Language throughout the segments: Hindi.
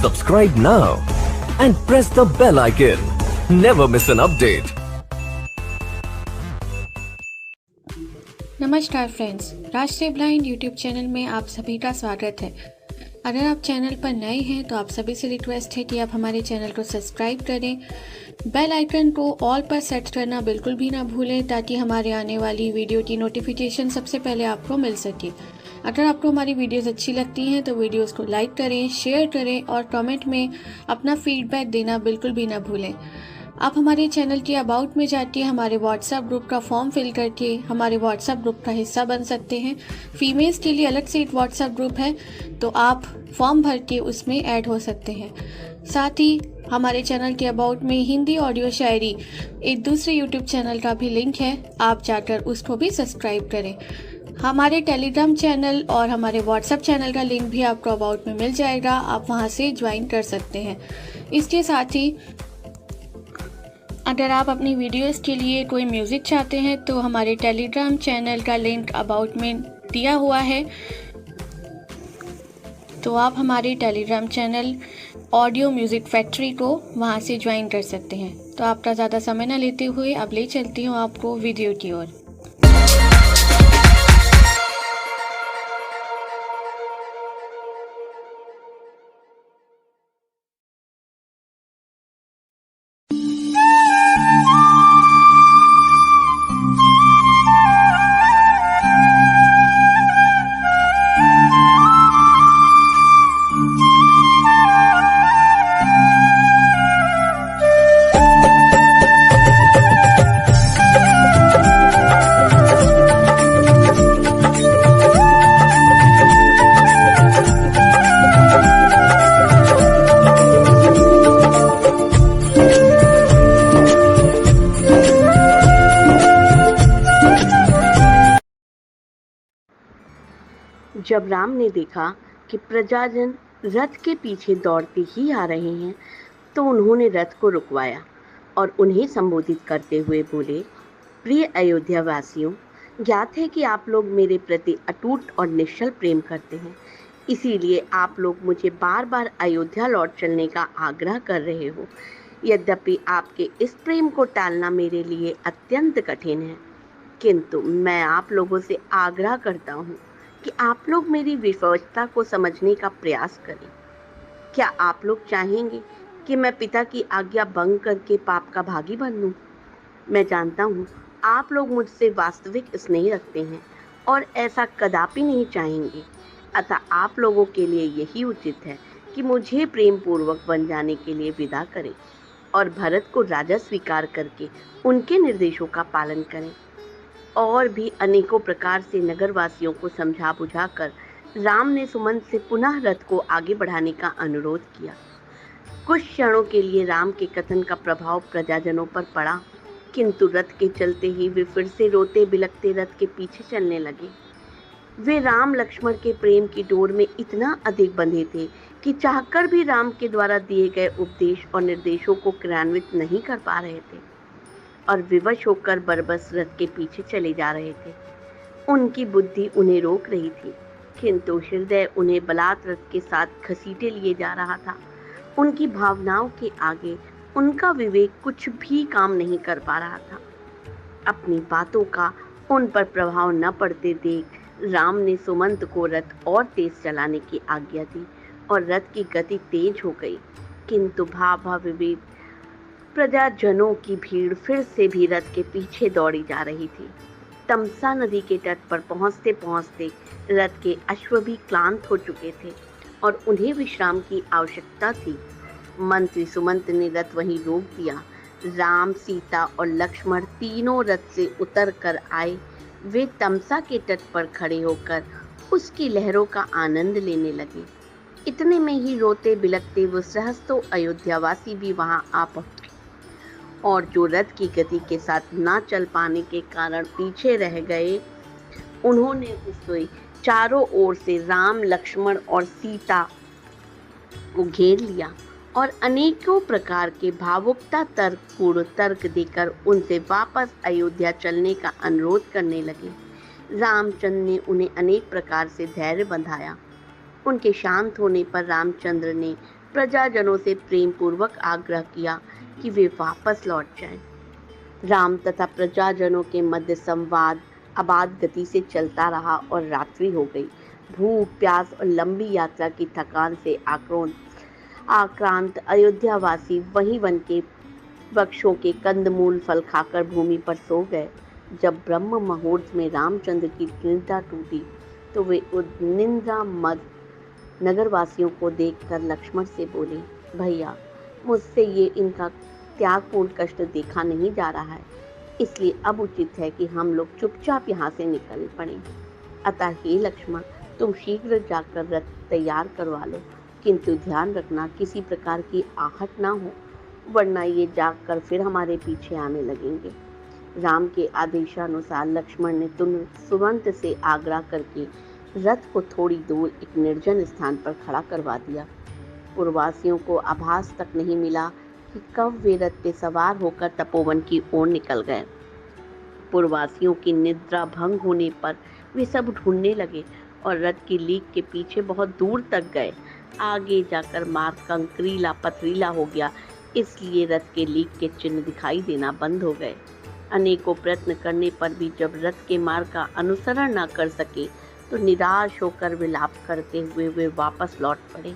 Subscribe now and press the bell icon. Never miss an update. नमस्कार फ्रेंड्स, राष्ट्रीय ब्लाइंड यूट्यूब चैनल में आप सभी का स्वागत है। अगर आप चैनल पर नए हैं तो आप सभी से रिक्वेस्ट है कि आप हमारे चैनल को सब्सक्राइब करें, बेल आइकन को ऑल पर सेट करना बिल्कुल भी ना भूलें ताकि हमारे आने वाली वीडियो की नोटिफिकेशन सबसे पहले आपको मिल सके। अगर आपको हमारी वीडियोस अच्छी लगती हैं तो वीडियोस को लाइक करें, शेयर करें और कमेंट में अपना फीडबैक देना बिल्कुल भी ना भूलें। आप हमारे चैनल के अबाउट में जाके हमारे व्हाट्सएप ग्रुप का फॉर्म फिल करके हमारे व्हाट्सएप ग्रुप का हिस्सा बन सकते हैं। फीमेल्स के लिए अलग से एक व्हाट्सएप ग्रुप है, तो आप फॉर्म भर के उसमें ऐड हो सकते हैं। साथ ही हमारे चैनल के अबाउट में हिंदी ऑडियो शायरी एक दूसरे यूट्यूब चैनल का भी लिंक है, आप जाकर उसको भी सब्सक्राइब करें। हमारे टेलीग्राम चैनल और हमारे व्हाट्सएप चैनल का लिंक भी आपको अबाउट में मिल जाएगा, आप वहां से ज्वाइन कर सकते हैं। इसके साथ ही अगर आप अपनी वीडियोस के लिए कोई म्यूज़िक चाहते हैं तो हमारे टेलीग्राम चैनल का लिंक अबाउट में दिया हुआ है, तो आप हमारे Telegram channel audio music factory को वहां से ज्वाइन कर सकते हैं। तो आपका ज़्यादा समय न लेते हुए अब ले चलती हूँ आपको वीडियो की ओर। जब राम ने देखा कि प्रजाजन रथ के पीछे दौड़ते ही आ रहे हैं, तो उन्होंने रथ को रुकवाया और उन्हें संबोधित करते हुए बोले, प्रिय अयोध्या वासियों, ज्ञात है कि आप लोग मेरे प्रति अटूट और निश्चल प्रेम करते हैं, इसीलिए आप लोग मुझे बार बार अयोध्या लौट चलने का आग्रह कर रहे हो। यद्यपि आपके इस प्रेम को टालना मेरे लिए अत्यंत कठिन है, किंतु मैं आप लोगों से आग्रह करता हूँ कि आप लोग मेरी विवशता को समझने का प्रयास करें। क्या आप लोग चाहेंगे कि मैं पिता की आज्ञा भंग करके पाप का भागी बन लूं? मैं जानता हूँ आप लोग मुझसे वास्तविक स्नेह रखते हैं और ऐसा कदापि नहीं चाहेंगे, अतः आप लोगों के लिए यही उचित है कि मुझे प्रेम पूर्वक वन जाने के लिए विदा करें और भरत को राजा स्वीकार करके उनके निर्देशों का पालन करें। और भी अनेकों प्रकार से नगरवासियों को समझा बुझाकर राम ने सुमंत से पुनः रथ को आगे बढ़ाने का अनुरोध किया। कुछ क्षणों के लिए राम के कथन का प्रभाव प्रजाजनों पर पड़ा, किंतु रथ के चलते ही वे फिर से रोते बिलखते रथ के पीछे चलने लगे। वे राम लक्ष्मण के प्रेम की डोर में इतना अधिक बंधे थे कि चाहकर भी राम के द्वारा दिए गए उपदेश और निर्देशों को क्रियान्वित नहीं कर पा रहे थे और विवश होकर बरबस रथ के पीछे चले जा रहे थे। उनकी बुद्धि उन्हें रोक रही थी, किंतु हृदय उन्हें बलात् रथ के साथ घसीटे लिए जा रहा था। उनकी भावनाओं के आगे उनका विवेक कुछ भी काम नहीं कर पा रहा था। अपनी बातों का उन पर प्रभाव न पड़ते देख राम ने सुमंत को रथ और तेज चलाने की आज्ञा दी और रथ की गति तेज हो गई, किंतु भाभा विवेक प्रजाजनों की भीड़ फिर से भी रथ के पीछे दौड़ी जा रही थी। तमसा नदी के तट पर पहुंचते पहुंचते रथ के अश्व भी क्लांत हो चुके थे और उन्हें विश्राम की आवश्यकता थी। मंत्री सुमंत ने रथ वहीं रोक दिया। राम, सीता और लक्ष्मण तीनों रथ से उतर कर आए। वे तमसा के तट पर खड़े होकर उसकी लहरों का आनंद लेने लगे। इतने में ही रोते बिलखते वो सहस्त्रों अयोध्यावासी भी वहां आ पहुंचे और जो रथ की गति के साथ ना चल पाने के कारण पीछे रह गए, उन्होंने उसे चारों ओर से राम, लक्ष्मण और सीता को घेर लिया और अनेकों प्रकार के भावुकता तर्कपूर्ण तर्क देकर उनसे वापस अयोध्या चलने का अनुरोध करने लगे। रामचंद्र ने उन्हें अनेक प्रकार से धैर्य बंधाया। उनके शांत होने पर रामचंद्र ने प्रजाजनों से प्रेम पूर्वक आग्रह किया कि वे वापस लौट जाएं। राम तथा प्रजाजनों के मध्य संवाद अबाध गति से चलता रहा और रात्रि हो गई। भूख, प्यास और लंबी यात्रा की थकान से आक्रांत अयोध्यावासी वहीं वन के वृक्षों के कंदमूल फल खाकर भूमि पर सो गए। जब ब्रह्म मुहूर्त में रामचंद्र की निद्रा टूटी तो वे निद्रा मद नगरवासियों को देखकर लक्ष्मण से बोले, भैया, मुझसे ये इनका त्यागपूर्ण कष्ट देखा नहीं जा रहा है, इसलिए अब उचित है कि हम लोग चुपचाप यहाँ से निकल पड़े। अतः हे लक्ष्मण, तुम शीघ्र जाकर रथ तैयार करवा लो, किंतु ध्यान रखना किसी प्रकार की आहट ना हो, वरना ये जागकर फिर हमारे पीछे आने लगेंगे। राम के आदेशानुसार लक्ष्मण ने तुरंत से आग्रह करके रथ को थोड़ी दूर एक निर्जन स्थान पर खड़ा करवा दिया। पुरवासियों को आभास तक नहीं मिला कि कब वे रथ पे सवार होकर तपोवन की ओर निकल गए। पुरवासियों की निद्रा भंग होने पर वे सब ढूंढने लगे और रथ की लीक के पीछे बहुत दूर तक गए। आगे जाकर मार्ग कंकरीला पथरीला हो गया, इसलिए रथ के लीक के चिन्ह दिखाई देना बंद हो गए। अनेकों प्रयत्न करने पर भी जब रथ के मार्ग का अनुसरण न कर सके तो निराश होकर विलाप करते हुए वे वापस लौट पड़े।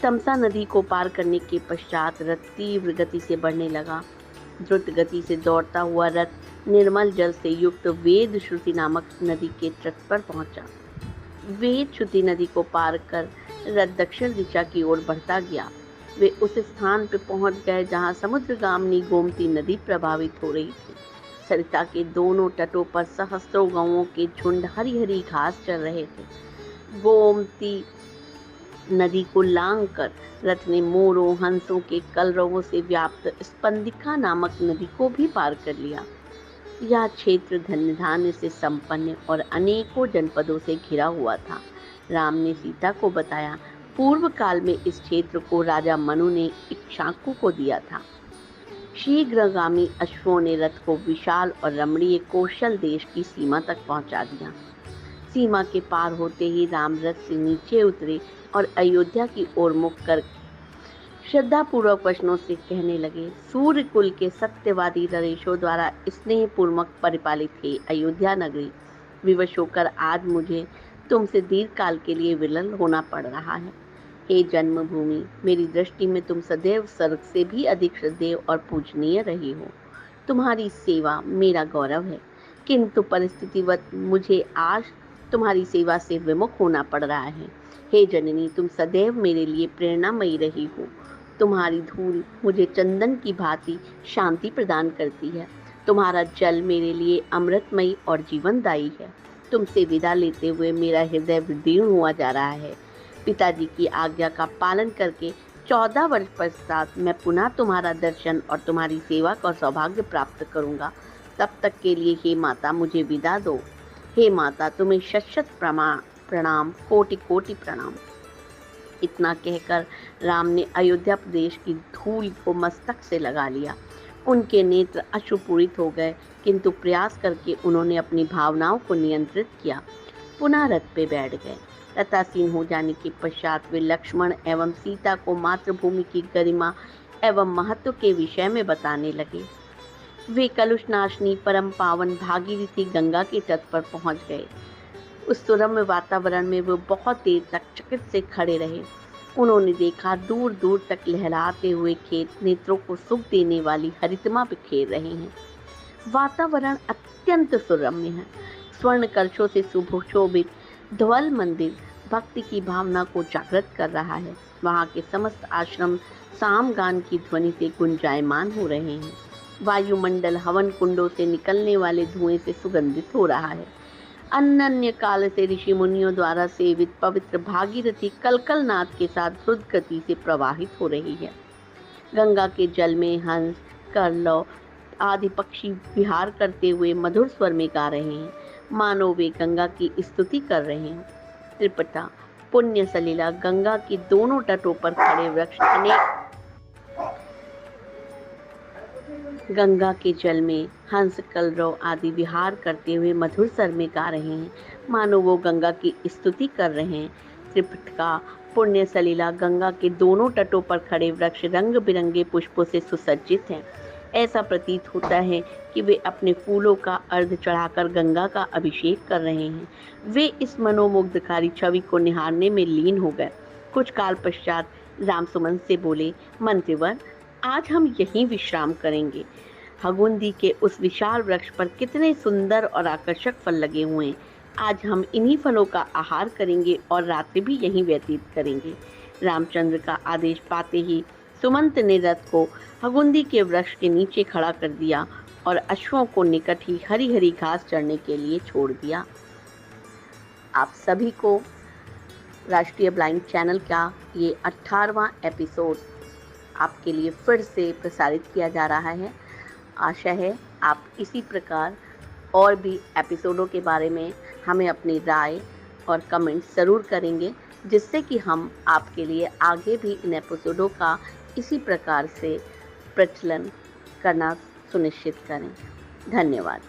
तमसा नदी को पार करने के पश्चात रथ तीव्र गति से बढ़ने लगा। द्रुत गति से दौड़ता हुआ रथ निर्मल जल से युक्त वेद श्रुति नामक नदी के तट पर पहुंचा। वेद श्रुति नदी को पार कर रथ दक्षिण दिशा की ओर बढ़ता गया। वे उस स्थान पर पहुंच गए जहां समुद्रगामिनी गोमती नदी प्रभावित हो रही थी। सरिता के दोनों तटों पर सहस्त्रों गौओं के झुंड हरी हरी घास चर रहे थे। गोमती नदी को लांघकर रथ ने मोरों, हंसों के कलरवों से व्याप्त स्पंदिका नामक नदी को भी पार कर लिया। यह क्षेत्र धन्य धान्य से संपन्न और अनेकों जनपदों से घिरा हुआ था। राम ने सीता को बताया, पूर्व काल में इस क्षेत्र को राजा मनु ने इक्ष्वाकु को दिया था। शीघ्रगामी अश्वों ने रथ को विशाल और रमणीय कौशल देश की सीमा तक पहुंचा दिया। सीमा के पार होते ही राम रथ से नीचे उतरे और अयोध्या की ओर मुख कर श्रद्धापूर्वक वचनों से कहने लगे, सूर्य कुल के सत्यवादी नरेशों द्वारा स्नेह पूर्वक परिपालित है अयोध्या नगरी, विवश होकर आज मुझे तुमसे दीर्घ काल के लिए विलल होना पड़ रहा है। हे जन्मभूमि, मेरी दृष्टि में तुम सदैव स्वर्ग से भी अधिक श्रद्धेय और पूजनीय रही हो। तुम्हारी सेवा मेरा गौरव है, किंतु परिस्थितिवत मुझे आज तुम्हारी सेवा से विमुख होना पड़ रहा है। हे जननी, तुम सदैव मेरे लिए प्रेरणामयी रही हो। तुम्हारी धूल मुझे चंदन की भांति शांति प्रदान करती है। तुम्हारा जल मेरे लिए अमृतमयी और जीवनदायी है। तुमसे विदा लेते हुए मेरा हृदय विदीर्ण हुआ जा रहा है। पिताजी की आज्ञा का पालन करके 14 वर्ष पश्चात मैं पुनः तुम्हारा दर्शन और तुम्हारी सेवा का सौभाग्य प्राप्त करूंगा। तब तक के लिए हे माता, मुझे विदा दो। हे माता, तुम्हें शत प्रणाम, कोटि कोटि प्रणाम। इतना कहकर राम ने अयोध्या प्रदेश की धूल को मस्तक से लगा लिया। उनके नेत्र अश्रुपूरित हो गए, किंतु प्रयास करके उन्होंने अपनी भावनाओं को नियंत्रित किया। पुनः रथ पे बैठ गए। रथासीन हो जाने के पश्चात वे लक्ष्मण एवं सीता को मातृभूमि की गरिमा एवं महत्व के विषय में बताने लगे। वे कलुषनाशिनी परम पावन भागीरथी गंगा के तट पर पहुंच गए। उस सुरम्य वातावरण में वे बहुत देर तक चकित से खड़े रहे। उन्होंने देखा दूर दूर तक लहराते हुए खेत नेत्रों को सुख देने वाली हरितमा बिखेर रहे हैं। वातावरण अत्यंत सुरम्य है। स्वर्ण कलशों से सुशोभित धवल मंदिर भक्ति की भावना को जागृत कर रहा है। वहाँ के समस्त आश्रम सामगान की ध्वनि से गुंजायमान हो रहे हैं। वायुमंडल हवन कुंडों से निकलने वाले धुएं से सुगंधित हो रहा है। अनन्य काल से ऋषि मुनियों द्वारा सेवित पवित्र भागीरथी कलकलनाद के साथ द्रुत गति से प्रवाहित हो रही है। गंगा के जल में हंस, करलौ आदि पक्षी विहार करते हुए मधुर स्वर में गा रहे हैं, मानो वे गंगा की स्तुति कर रहे हैं। त्रिपटा पुण्य सलीला गंगा के दोनों तटों पर खड़े वृक्ष अनेक गंगा के जल में हंस, कलरव आदि विहार करते हुए मधुर स्वर में गा रहे हैं, मानो वो गंगा की स्तुति कर रहे हैं। त्रिपटका पुण्य सलीला गंगा के दोनों तटों पर खड़े वृक्ष रंग बिरंगे पुष्पों से सुसज्जित हैं। ऐसा प्रतीत होता है कि वे अपने फूलों का अर्घ चढ़ाकर गंगा का अभिषेक कर रहे हैं। वे इस मनोमुग्धकारी छवि को निहारने में लीन हो गए। कुछ काल पश्चात रामसुमन से बोले, मंत्रीवर, आज हम यहीं विश्राम करेंगे। हगुंदी के उस विशाल वृक्ष पर कितने सुंदर और आकर्षक फल लगे हुए हैं। आज हम इन्हीं फलों का आहार करेंगे और रात्रि भी यहीं व्यतीत करेंगे। रामचंद्र का आदेश पाते ही सुमंत ने रथ को हगुंदी के वृक्ष के नीचे खड़ा कर दिया और अश्वों को निकट ही हरी हरी घास चढ़ने के लिए छोड़ दिया। आप सभी को राष्ट्रीय ब्लाइंड चैनल का ये 18वां एपिसोड आपके लिए फिर से प्रसारित किया जा रहा है। आशा है आप इसी प्रकार और भी एपिसोडों के बारे में हमें अपनी राय और कमेंट्स ज़रूर करेंगे, जिससे कि हम आपके लिए आगे भी इन एपिसोडों का इसी प्रकार से प्रचलन करना सुनिश्चित करें। धन्यवाद।